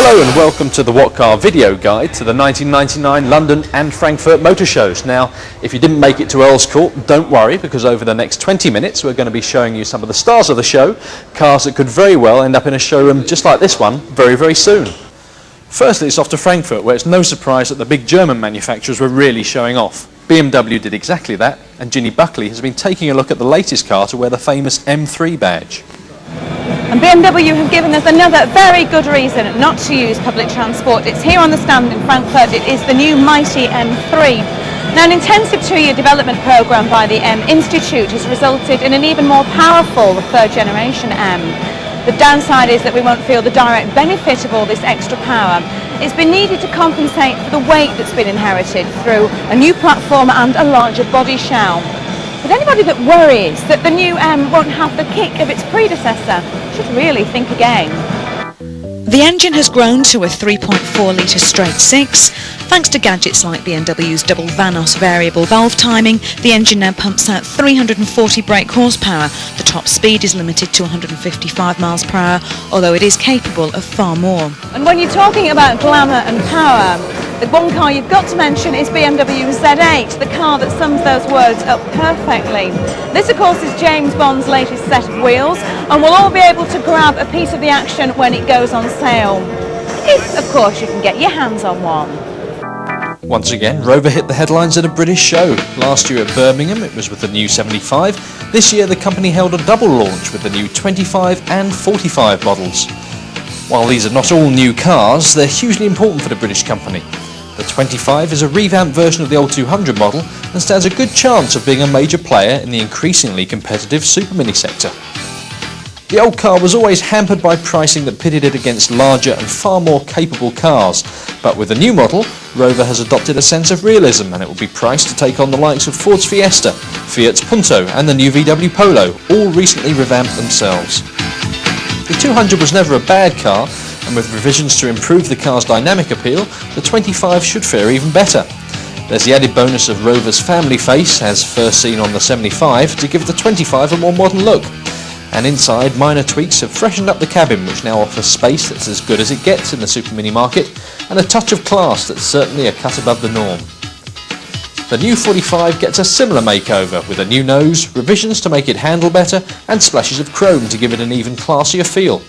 Hello and welcome to the WhatCar video guide to the 1999 London and Frankfurt motor shows. Now, if you didn't make it to Earl's Court, don't worry, because over the next 20 minutes we're going to be showing you some of the stars of the show, cars that could very well end up in a showroom just like this one very, very soon. Firstly, it's off to Frankfurt, where it's no surprise that the big German manufacturers were really showing off. BMW did exactly that, and Ginny Buckley has been taking a look at the latest car to wear the famous M3 badge. And BMW have given us another very good reason not to use public transport. It's here on the stand in Frankfurt. It is the new mighty M3. Now, an intensive 2-year development programme by the M Institute has resulted in an even more powerful third generation M. The downside is that we won't feel the direct benefit of all this extra power. It's been needed to compensate for the weight that's been inherited through a new platform and a larger body shell. But anybody that worries that the new M won't have the kick of its predecessor should really think again. The engine has grown to a 3.4-litre straight 6. Thanks to gadgets like BMW's double Vanos variable valve timing, the engine now pumps out 340 brake horsepower. The top speed is limited to 155 miles per hour, although it is capable of far more. And when you're talking about glamour and power, the one car you've got to mention is BMW Z8, the car that sums those words up perfectly. This, of course, is James Bond's latest set of wheels, and we'll all be able to grab a piece of the action when it goes on sale. If, of course, you can get your hands on one. Once again, Rover hit the headlines at a British show. Last year at Birmingham it was with the new 75. This year the company held a double launch with the new 25 and 45 models. While these are not all new cars, they're hugely important for the British company. The 25 is a revamped version of the old 200 model and stands a good chance of being a major player in the increasingly competitive Super Mini sector. The old car was always hampered by pricing that pitted it against larger and far more capable cars, but with the new model, Rover has adopted a sense of realism, and it will be priced to take on the likes of Ford's Fiesta, Fiat's Punto and the new VW Polo, all recently revamped themselves. The 200 was never a bad car, and with revisions to improve the car's dynamic appeal, the 25 should fare even better. There's the added bonus of Rover's family face, as first seen on the 75, to give the 25 a more modern look. And inside, minor tweaks have freshened up the cabin, which now offers space that's as good as it gets in the Super Mini market, and a touch of class that's certainly a cut above the norm. The new 45 gets a similar makeover, with a new nose, revisions to make it handle better, and splashes of chrome to give it an even classier feel.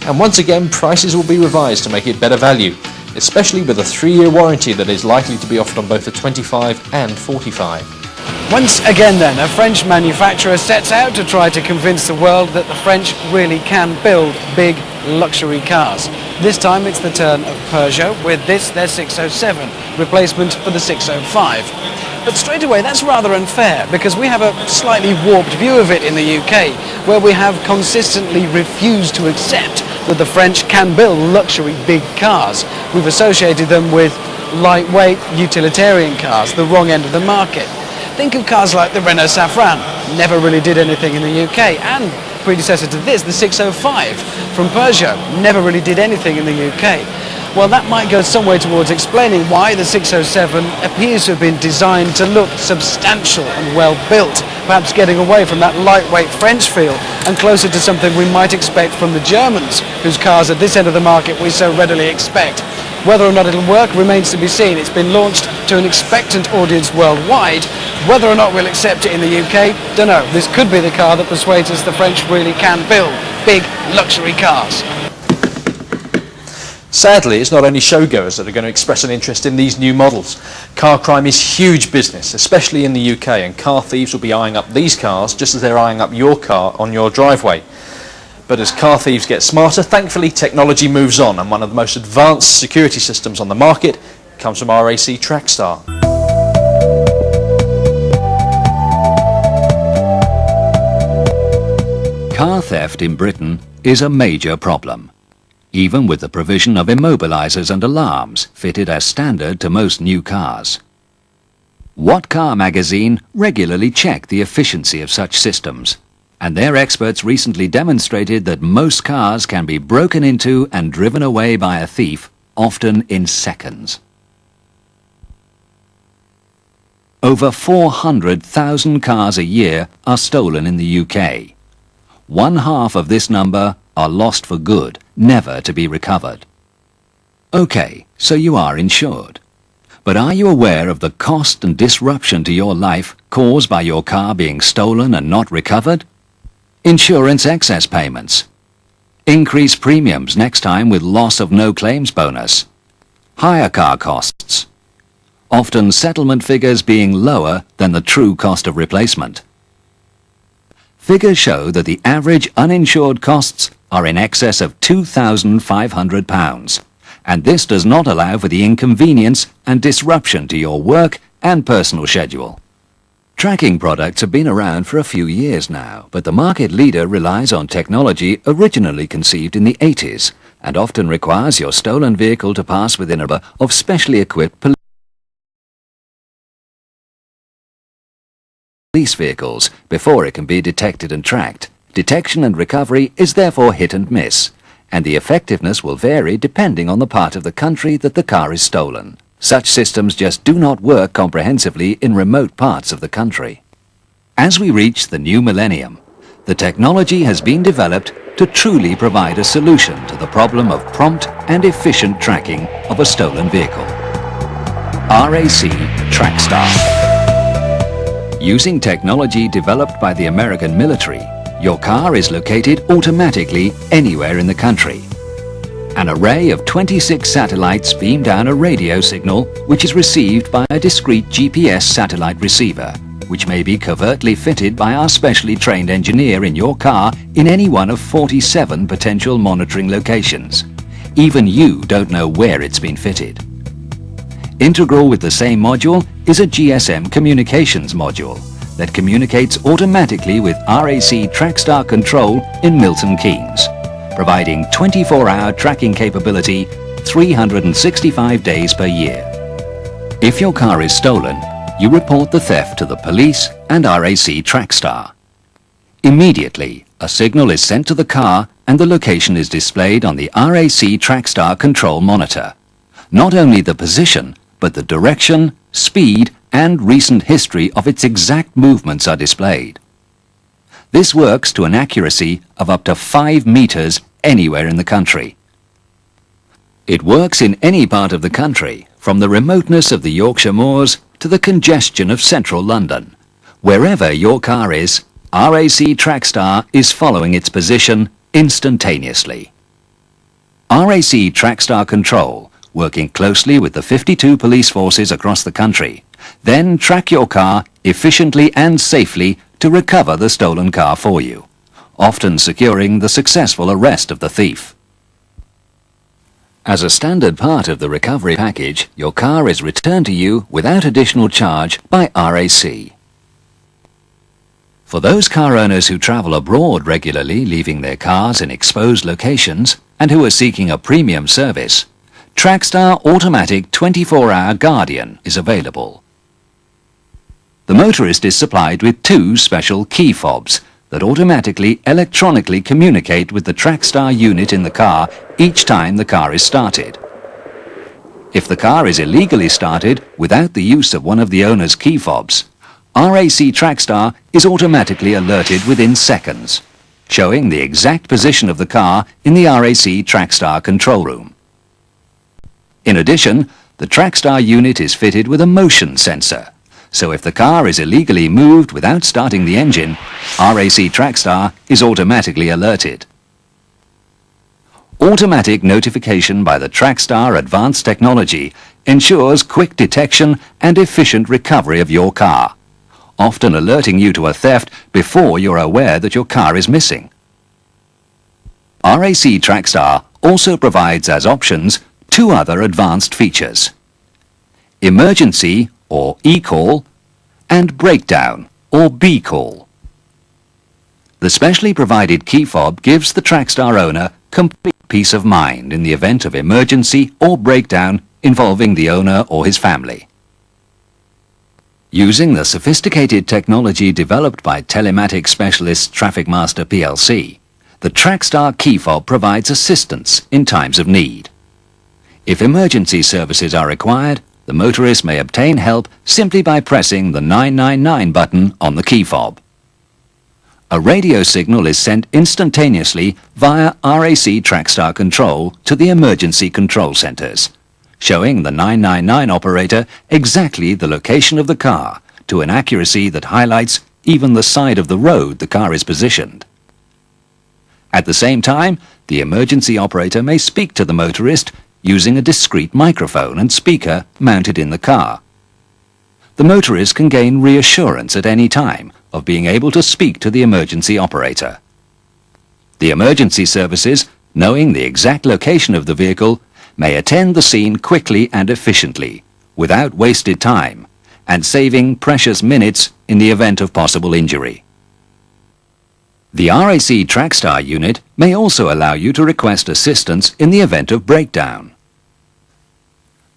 And once again, prices will be revised to make it better value, especially with a 3-year warranty that is likely to be offered on both the 25 and 45. Once again then, a French manufacturer sets out to try to convince the world that the French really can build big luxury cars. This time it's the turn of Peugeot with this, their 607, replacement for the 605. But straight away that's rather unfair, because we have a slightly warped view of it in the UK, where we have consistently refused to accept that the French can build luxury big cars. We've associated them with lightweight utilitarian cars, the wrong end of the market. Think of cars like the Renault Safran, never really did anything in the UK, and predecessor to this, the 605 from Peugeot, never really did anything in the UK. Well, that might go some way towards explaining why the 607 appears to have been designed to look substantial and well built, perhaps getting away from that lightweight French feel and closer to something we might expect from the Germans, whose cars at this end of the market we so readily expect. Whether or not it'll work remains to be seen. It's been launched to an expectant audience worldwide. Whether or not we'll accept it in the UK, don't know. This could be the car that persuades us the French really can build big luxury cars. Sadly, it's not only showgoers that are going to express an interest in these new models. Car crime is huge business, especially in the UK, and car thieves will be eyeing up these cars just as they're eyeing up your car on your driveway. But as car thieves get smarter, thankfully technology moves on, and one of the most advanced security systems on the market comes from RAC Trackstar. Car theft in Britain is a major problem, even with the provision of immobilizers and alarms fitted as standard to most new cars. WhatCar magazine regularly check the efficiency of such systems, and their experts recently demonstrated that most cars can be broken into and driven away by a thief, often in seconds. Over 400,000 cars a year are stolen in the UK. One half of this number are lost for good, never to be recovered. Okay, so you are insured. But are you aware of the cost and disruption to your life caused by your car being stolen and not recovered? Insurance excess payments. Increased premiums next time with loss of no claims bonus. Higher car costs. Often settlement figures being lower than the true cost of replacement. Figures show that the average uninsured costs are in excess of £2,500, and this does not allow for the inconvenience and disruption to your work and personal schedule. Tracking products have been around for a few years now, but the market leader relies on technology originally conceived in the 80s and often requires your stolen vehicle to pass within a number of specially equipped police vehicles before it can be detected and tracked. Detection and recovery is therefore hit and miss, and the effectiveness will vary depending on the part of the country that the car is stolen. Such systems just do not work comprehensively in remote parts of the country. As we reach the new millennium, the technology has been developed to truly provide a solution to the problem of prompt and efficient tracking of a stolen vehicle. RAC TrackStar. Using technology developed by the American military, your car is located automatically anywhere in the country. An array of 26 satellites beam down a radio signal which is received by a discrete GPS satellite receiver, which may be covertly fitted by our specially trained engineer in your car in any one of 47 potential monitoring locations. Even you don't know where it's been fitted. Integral with the same module is a GSM communications module that communicates automatically with RAC TrackStar control in Milton Keynes, providing 24-hour tracking capability 365 days per year. If your car is stolen, you report the theft to the police and RAC TrackStar. Immediately, a signal is sent to the car and the location is displayed on the RAC TrackStar control monitor. Not only the position, but the direction, speed, and recent history of its exact movements are displayed. This works to an accuracy of up to 5 meters anywhere in the country. It works in any part of the country, from the remoteness of the Yorkshire moors to the congestion of central London. Wherever your car is, RAC TrackStar is following its position instantaneously. RAC TrackStar Control, working closely with the 52 police forces across the country, then track your car efficiently and safely to recover the stolen car for you, often securing the successful arrest of the thief. As a standard part of the recovery package, your car is returned to you without additional charge by RAC. For those car owners who travel abroad regularly, leaving their cars in exposed locations, and who are seeking a premium service, TrackStar Automatic 24-Hour Guardian is available. The motorist is supplied with 2 special key fobs that automatically electronically communicate with the TrackStar unit in the car each time the car is started. If the car is illegally started without the use of one of the owner's key fobs, RAC TrackStar is automatically alerted within seconds, showing the exact position of the car in the RAC TrackStar control room. In addition, the TrackStar unit is fitted with a motion sensor, so if the car is illegally moved without starting the engine, RAC TrackStar is automatically alerted. Automatic notification by the TrackStar advanced technology ensures quick detection and efficient recovery of your car, often alerting you to a theft before you're aware that your car is missing. RAC TrackStar also provides as options 2 other advanced features: emergency or E-call and breakdown or B-call. The specially provided key fob gives the TrackStar owner complete peace of mind in the event of emergency or breakdown involving the owner or his family. Using the sophisticated technology developed by telematics specialist Traffic Master plc, the TrackStar key fob provides assistance in times of need. If emergency services are required, the motorist may obtain help simply by pressing the 999 button on the key fob. A radio signal is sent instantaneously via RAC Trackstar control to the emergency control centres, showing the 999 operator exactly the location of the car to an accuracy that highlights even the side of the road the car is positioned. At the same time, the emergency operator may speak to the motorist using a discreet microphone and speaker mounted in the car. The motorist can gain reassurance at any time of being able to speak to the emergency operator. The emergency services, knowing the exact location of the vehicle, may attend the scene quickly and efficiently, without wasted time, and saving precious minutes in the event of possible injury. The RAC Trackstar unit may also allow you to request assistance in the event of breakdown.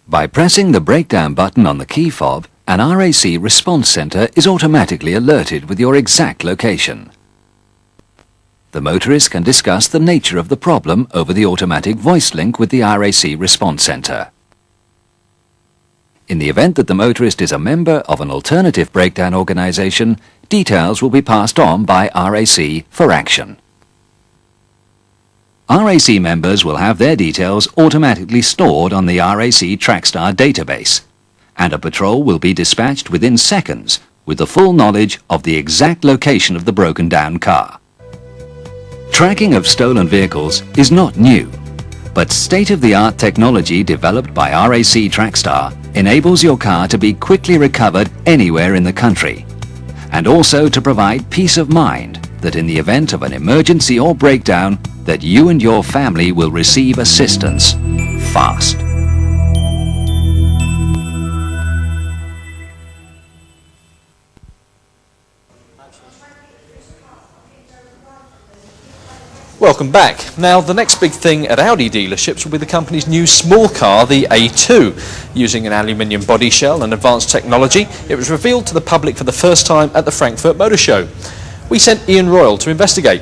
By pressing the breakdown button on the key fob, an RAC response centre is automatically alerted with your exact location. The motorist can discuss the nature of the problem over the automatic voice link with the RAC response centre. In the event that the motorist is a member of an alternative breakdown organisation, details will be passed on by RAC for action. RAC members will have their details automatically stored on the RAC Trackstar database, and a patrol will be dispatched within seconds with the full knowledge of the exact location of the broken down car. Tracking of stolen vehicles is not new, but state-of-the-art technology developed by RAC Trackstar enables your car to be quickly recovered anywhere in the country, and also to provide peace of mind that in the event of an emergency or breakdown, that you and your family will receive assistance fast. Welcome back. Now, the next big thing at Audi dealerships will be the company's new small car, the A2. Using an aluminium body shell and advanced technology, it was revealed to the public for the first time at the Frankfurt Motor Show. We sent Ian Royal to investigate.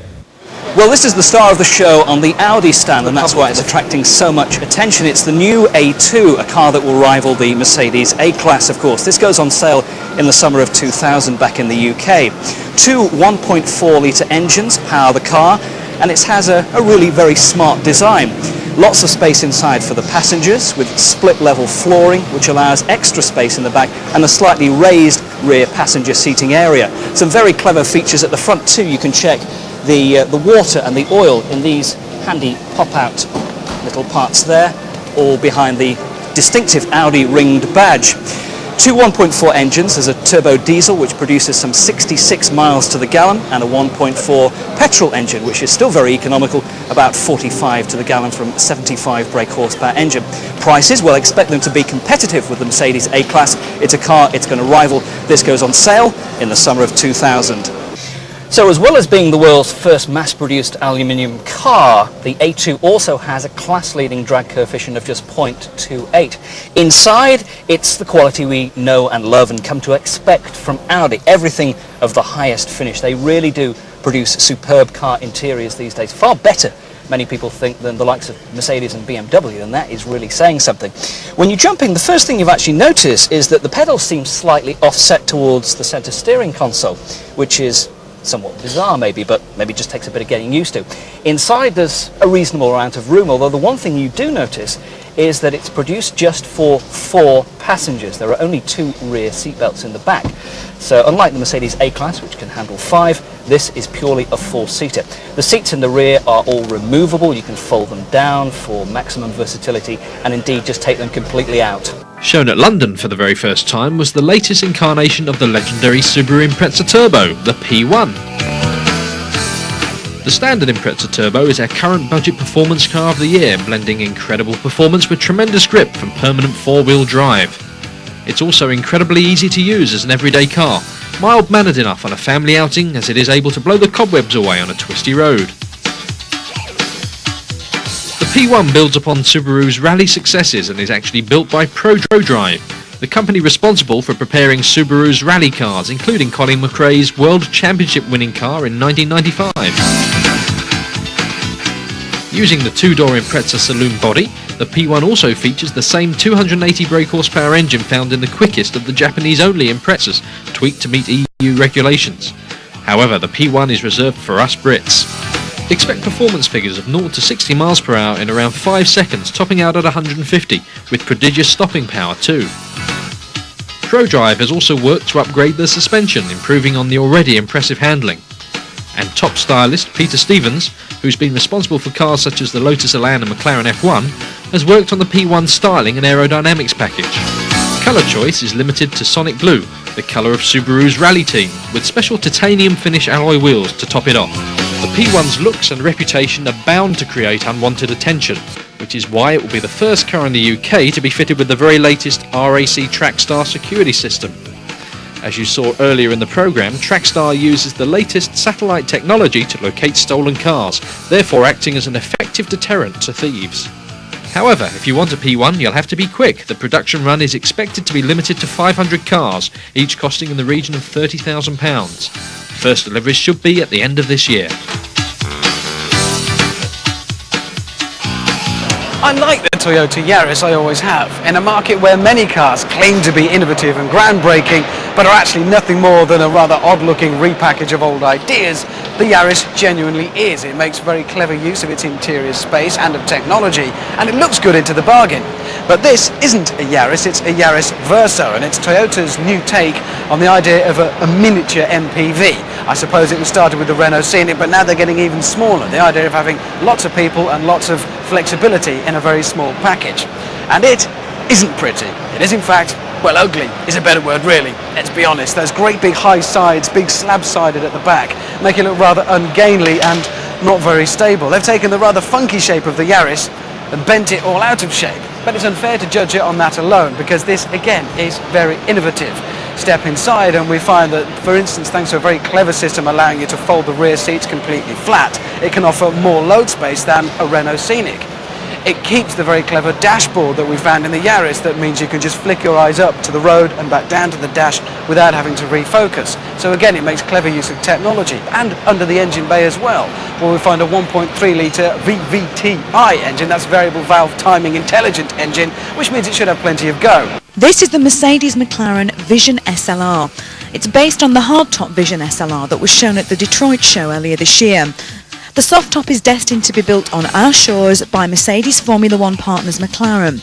Well, this is the star of the show on the Audi stand, and that's why it's attracting so much attention. It's the new A2, a car that will rival the Mercedes A-Class, of course. This goes on sale in the summer of 2000 back in the UK. Two 1.4-litre engines power the car, and it has a really very smart design. Lots of space inside for the passengers, with split-level flooring, which allows extra space in the back, and a slightly raised rear passenger seating area. Some very clever features at the front too. You can check the water and the oil in these handy pop-out little parts there, all behind the distinctive Audi ringed badge. Two 1.4 engines. There's a turbo diesel which produces some 66 miles to the gallon, and a 1.4 petrol engine which is still very economical, about 45 to the gallon from a 75 brake horsepower engine. Prices, well, expect them to be competitive with the Mercedes A-Class. It's a car it's going to rival. This goes on sale in the summer of 2000. So as well as being the world's first mass-produced aluminium car, the A2 also has a class-leading drag coefficient of just 0.28. Inside, it's the quality we know and love and come to expect from Audi. Everything of the highest finish. They really do produce superb car interiors these days. Far better, many people think, than the likes of Mercedes and BMW, and that is really saying something. When you jump in, the first thing you've actually noticed is that the pedals seem slightly offset towards the center steering console, which is somewhat bizarre maybe, but maybe just takes a bit of getting used to. Inside there's a reasonable amount of room, although the one thing you do notice is that it's produced just for 4 passengers. There are only 2 rear seatbelts in the back. So unlike the Mercedes A-Class, which can handle 5, this is purely a 4-seater. The seats in the rear are all removable. You can fold them down for maximum versatility, and indeed just take them completely out. Shown at London for the very first time was the latest incarnation of the legendary Subaru Impreza Turbo, the P1. The standard Impreza Turbo is our current budget performance car of the year, blending incredible performance with tremendous grip from permanent 4-wheel drive. It's also incredibly easy to use as an everyday car, mild-mannered enough on a family outing as it is able to blow the cobwebs away on a twisty road. The P1 builds upon Subaru's rally successes and is actually built by ProDrive, the company responsible for preparing Subaru's rally cars, including Colin McRae's World Championship winning car in 1995. Using the 2-door Impreza saloon body, the P1 also features the same 280 brake horsepower engine found in the quickest of the Japanese-only Imprezas, tweaked to meet EU regulations. However, the P1 is reserved for us Brits. Expect performance figures of 0 to 60 miles per hour in around 5 seconds, topping out at 150, with prodigious stopping power too. ProDrive has also worked to upgrade the suspension, improving on the already impressive handling. And top stylist Peter Stevens, who's been responsible for cars such as the Lotus Elan and McLaren F1, has worked on the P1 styling and aerodynamics package. Colour choice is limited to Sonic Blue, the colour of Subaru's rally team, with special titanium finish alloy wheels to top it off. The P1's looks and reputation are bound to create unwanted attention, which is why it will be the first car in the UK to be fitted with the very latest RAC Trackstar security system. As you saw earlier in the programme, Trackstar uses the latest satellite technology to locate stolen cars, therefore acting as an effective deterrent to thieves. However, if you want a P1, you'll have to be quick. The production run is expected to be limited to 500 cars, each costing in the region of £30,000. First deliveries should be at the end of this year. I like the Toyota Yaris, I always have. In a market where many cars claim to be innovative and groundbreaking, but are actually nothing more than a rather odd-looking repackage of old ideas, the Yaris genuinely is. It makes very clever use of its interior space and of technology, and it looks good into the bargain. But this isn't a Yaris, it's a Yaris Verso, and it's Toyota's new take on the idea of a miniature MPV. I suppose it was started with the Renault Scenic, but now they're getting even smaller. The idea of having lots of people and lots of flexibility in a very small package. And it isn't pretty. It is in fact, well, ugly is a better word really. Let's be honest, those great big high sides, big slab-sided at the back, make it look rather ungainly and not very stable. They've taken the rather funky shape of the Yaris and bent it all out of shape. But it's unfair to judge it on that alone, because this, again, is very innovative. Step inside and we find that, for instance, thanks to a very clever system allowing you to fold the rear seats completely flat, it can offer more load space than a Renault Scenic. It keeps the very clever dashboard that we found in the Yaris. That means you can just flick your eyes up to the road and back down to the dash without having to refocus. So again, it makes clever use of technology. And under the engine bay as well, where we find a 1.3 litre VVTi engine, that's variable valve timing intelligent engine, which means it should have plenty of go. This is the Mercedes McLaren Vision SLR. It's based on the hardtop Vision SLR that was shown at the Detroit show earlier this year. The soft top is destined to be built on our shores by Mercedes Formula One partners McLaren.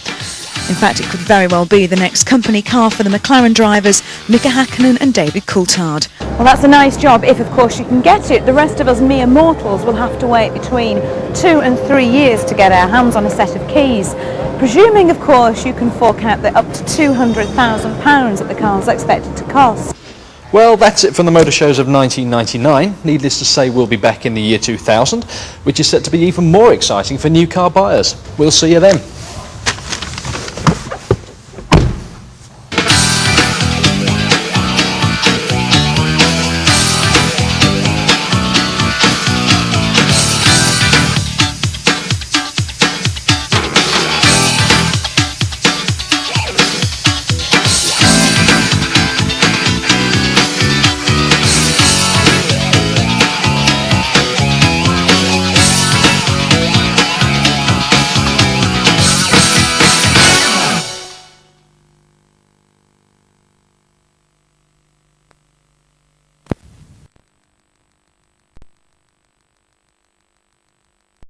In fact, it could very well be the next company car for the McLaren drivers Mika Hakkinen and David Coulthard. Well, that's a nice job if, of course, you can get it. The rest of us mere mortals will have to wait between 2 and 3 years to get our hands on a set of keys. Presuming, of course, you can fork out the up to £200,000 that the car's expected to cost. Well, that's it from the motor shows of 1999. Needless to say, we'll be back in the year 2000, which is set to be even more exciting for new car buyers. We'll see you then.